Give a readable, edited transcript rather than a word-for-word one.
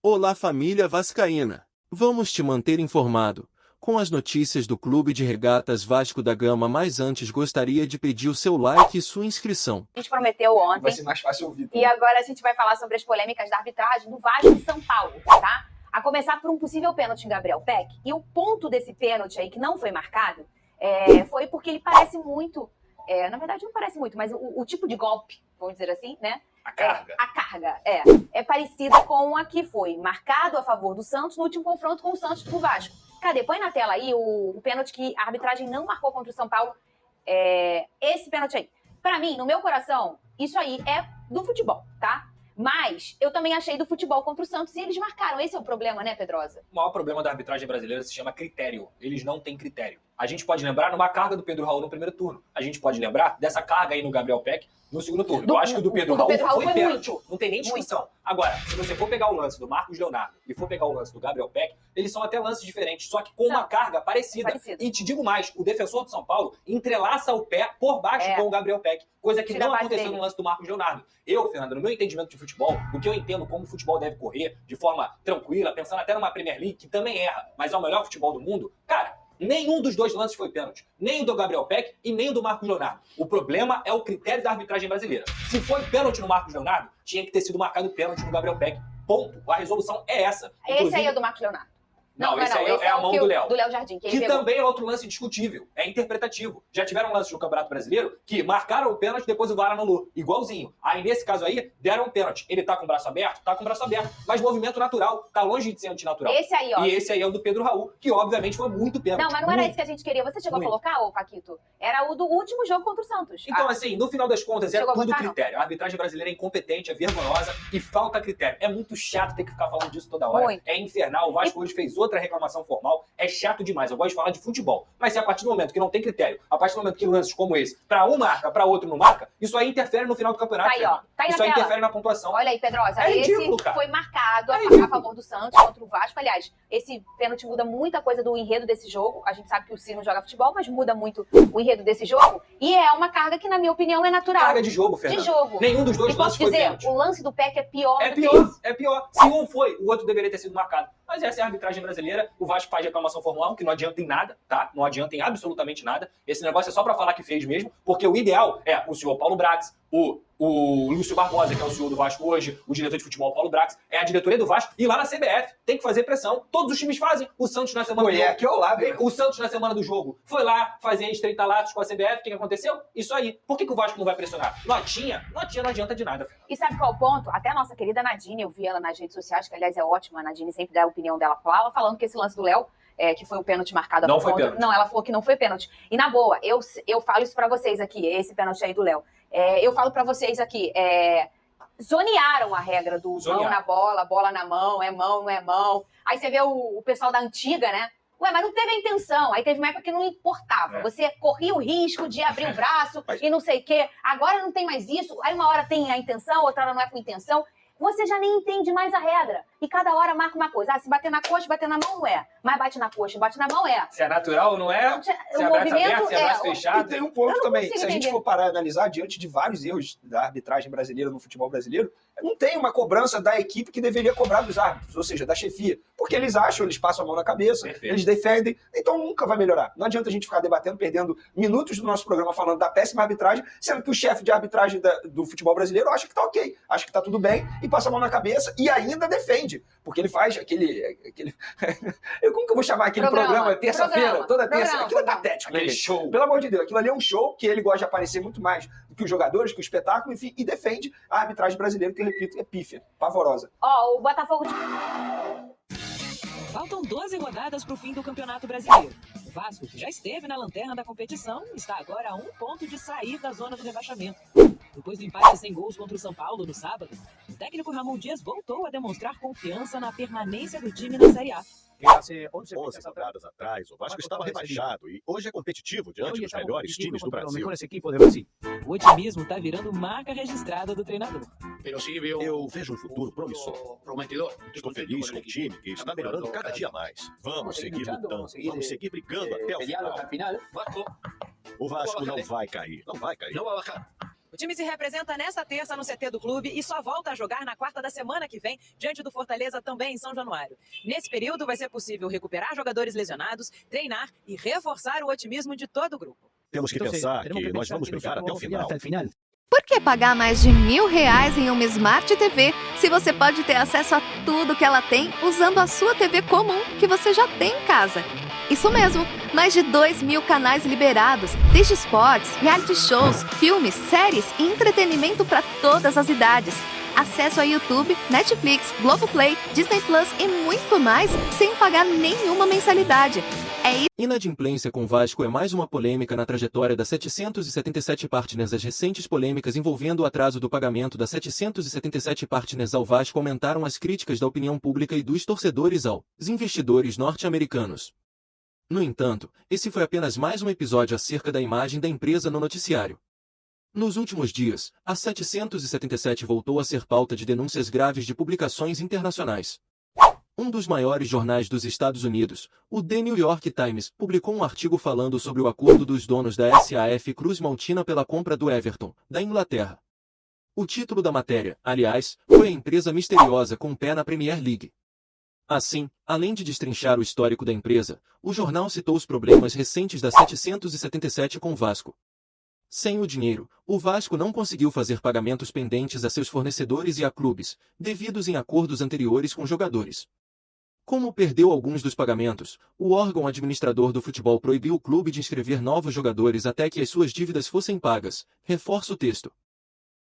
Olá, família vascaína. Vamos te manter informado com as notícias do Clube de Regatas Vasco da Gama, mas antes gostaria de pedir o seu like e sua inscrição. A gente prometeu ontem. Vai ser mais fácil ouvir. E agora a gente vai falar sobre as polêmicas da arbitragem do Vasco e São Paulo, tá? A começar por um possível pênalti em Gabriel Peck. E o ponto desse pênalti aí que não foi marcado foi porque ele parece muito... na verdade, não parece muito, mas o tipo de golpe, vamos dizer assim, né? A carga. A carga, é parecida com a que foi marcado a favor do Santos no último confronto com o Santos do Vasco. Cadê? Põe na tela aí o pênalti que a arbitragem não marcou contra o São Paulo. Esse pênalti aí. Pra mim, no meu coração, isso aí é do futebol, tá? Mas eu também achei do futebol contra o Santos e eles marcaram. Esse é o problema, né, Pedrosa? O maior problema da arbitragem brasileira se chama critério. Eles não têm critério. A gente pode lembrar numa carga do Pedro Raul no primeiro turno. A gente pode lembrar dessa carga aí no Gabriel Peck no segundo turno. Eu acho que o do Pedro Raul foi pênalti. Não tem nem discussão. Muito. Agora, se você for pegar o lance do Marcos Leonardo e for pegar o lance do Gabriel Peck, eles são até lances diferentes, só que com uma carga parecida. E te digo mais, o defensor do São Paulo entrelaça o pé por baixo com o Gabriel Peck, coisa que não aconteceu no lance do Marcos Leonardo. Eu, Fernando, no meu entendimento de futebol, o que eu entendo como o futebol deve correr de forma tranquila, pensando até numa Premier League, que também erra, mas é o melhor futebol do mundo, cara, nenhum dos dois lances foi pênalti. Nem o do Gabriel Peck e nem o do Marcos Leonardo. O problema é o critério da arbitragem brasileira. Se foi pênalti no Marcos Leonardo, tinha que ter sido marcado pênalti no Gabriel Peck. Ponto. A resolução é essa. Esse aí é do Marcos Leonardo. Não, esse aí é a mão do Léo. Do Léo Jardim. Que também é outro lance discutível. É interpretativo. Já tiveram lances no Campeonato Brasileiro que marcaram o pênalti e depois o VAR anulou. Igualzinho. Aí, nesse caso aí, deram o pênalti. Ele tá com o braço aberto? Tá com o braço aberto. Mas movimento natural. Tá longe de ser antinatural. Esse aí, ó. E esse aí é o do Pedro Raul, que obviamente foi muito pênalti. Não, mas não era isso que a gente queria. Você chegou a colocar, ô Paquito? Era o do último jogo contra o Santos. Então, assim, no final das contas, é tudo critério. A arbitragem brasileira é incompetente, é vergonhosa e falta critério. É muito chato ter que ficar falando disso toda hora. Muito. É infernal. O Vasco hoje fez outra reclamação formal. É chato demais. Eu gosto de falar de futebol. Mas se a partir do momento que não tem critério, a partir do momento que lances como esse, pra um marca, pra outro não marca, isso aí interfere no final do campeonato. Tá aí, ó. Tá aí isso na aí tela. interfere na pontuação. Olha aí, Pedrosa. É ridículo, esse cara. foi marcado a favor do Santos contra o Vasco. Aliás, esse pênalti muda muita coisa do enredo desse jogo. A gente sabe que o Ciro joga futebol, mas muda muito o enredo desse jogo. E é uma carga que, na minha opinião, é natural. Carga de jogo, Fernando. De jogo. Nenhum dos dois e lances posso foi dizer, pênalti. o lance do Peck é pior do que pior, esse. é pior. Se um foi, o outro deveria ter sido marcado. Mas essa é a arbitragem brasileira. O Vasco faz reclamação formal, que não adianta em nada, tá? Não adianta em absolutamente nada. Esse negócio é só pra falar que fez mesmo, porque o ideal é o senhor Paulo Brax, o Lúcio Barbosa, que é o senhor do Vasco hoje, o diretor de futebol Paulo Brax, é a diretoria do Vasco, e lá na CBF tem que fazer pressão. Todos os times fazem. O Santos na semana do jogo. Aqui ao lado. O Santos na semana do jogo foi lá fazer estreitalatos com a CBF. O que aconteceu? Isso aí. Por que o Vasco não vai pressionar? Notinha não adianta de nada. E sabe qual é o ponto? Até a nossa querida Nadine, eu vi ela nas redes sociais, que aliás é ótima, a Nadine sempre dá a opinião dela pra ela, falando que esse lance do Léo, que foi o pênalti marcado não foi pênalti. Não, ela falou que não foi pênalti. E na boa, eu falo isso pra vocês aqui, esse pênalti aí do Léo. Eu falo pra vocês aqui, zonearam a regra do mão na bola na mão, é mão, não é mão. Aí você vê o pessoal da antiga, né? Ué, mas não teve a intenção. Aí teve uma época que não importava. Você corria o risco de abrir o braço e não sei o quê. Agora não tem mais isso. Aí uma hora tem a intenção, outra hora não é com intenção. Você já nem entende mais a regra. E cada hora marca uma coisa. Se bater na coxa, bater na mão, não é. Mas bate na coxa, bate na mão, é. Se é natural, não é. Se é abraço aberto, se é abraço fechado. E tem um ponto também. Se a gente entender. for parar e analisar, diante de vários erros da arbitragem brasileira no futebol brasileiro, não tem uma cobrança da equipe que deveria cobrar dos árbitros, ou seja, da chefia. Porque eles acham, eles passam a mão na cabeça, eles defendem, então nunca vai melhorar. Não adianta a gente ficar debatendo, perdendo minutos do nosso programa falando da péssima arbitragem, sendo que o chefe de arbitragem do futebol brasileiro acha que tá ok, acha que tá tudo bem, e passa a mão na cabeça e ainda defende. Porque ele faz aquele como que eu vou chamar aquele programa terça-feira, toda terça? Aquilo é patético. Aquele show. Pelo amor de Deus, aquilo ali é um show que ele gosta de aparecer muito mais do que os jogadores, que o espetáculo, enfim, e defende a arbitragem brasileira, que, eu repito, é pífia, pavorosa. Ó, o Botafogo... Faltam 12 rodadas para o fim do Campeonato Brasileiro. O Vasco, que já esteve na lanterna da competição, está agora a 1 ponto de sair da zona do rebaixamento. Depois do empate sem gols contra o São Paulo no sábado, o técnico Ramon Dias voltou a demonstrar confiança na permanência do time na Série A. 11 rodadas atrás, o Vasco estava rebaixado e hoje é competitivo diante dos melhores times do Brasil. O otimismo está virando marca registrada do treinador. Eu vejo um futuro promissor. Estou feliz com o time que está melhorando cada dia mais. Vamos seguir lutando, vamos seguir brigando até o final. O Vasco não vai cair, não vai cair. O time se representa nesta terça no CT do clube e só volta a jogar na quarta da semana que vem, diante do Fortaleza também em São Januário. Nesse período vai ser possível recuperar jogadores lesionados, treinar e reforçar o otimismo de todo o grupo. Temos que pensar que nós vamos brigar até o final. Por que pagar mais de R$1.000 em uma Smart TV se você pode ter acesso a tudo que ela tem usando a sua TV comum que você já tem em casa? Isso mesmo, mais de 2.000 canais liberados, desde esportes, reality shows, filmes, séries e entretenimento para todas as idades. Acesso a YouTube, Netflix, Globoplay, Disney Plus e muito mais sem pagar nenhuma mensalidade. Inadimplência com Vasco é mais uma polêmica na trajetória da 777 Partners. As recentes polêmicas envolvendo o atraso do pagamento da 777 Partners ao Vasco aumentaram as críticas da opinião pública e dos torcedores aos investidores norte-americanos. No entanto, esse foi apenas mais um episódio acerca da imagem da empresa no noticiário. Nos últimos dias, a 777 voltou a ser pauta de denúncias graves de publicações internacionais. Um dos maiores jornais dos Estados Unidos, o The New York Times, publicou um artigo falando sobre o acordo dos donos da SAF Cruz Maltina pela compra do Everton, da Inglaterra. O título da matéria, aliás, foi a empresa misteriosa com um pé na Premier League. Assim, além de destrinchar o histórico da empresa, o jornal citou os problemas recentes da 777 com o Vasco. Sem o dinheiro, o Vasco não conseguiu fazer pagamentos pendentes a seus fornecedores e a clubes, devidos em acordos anteriores com jogadores. Como perdeu alguns dos pagamentos, o órgão administrador do futebol proibiu o clube de inscrever novos jogadores até que as suas dívidas fossem pagas, reforça o texto.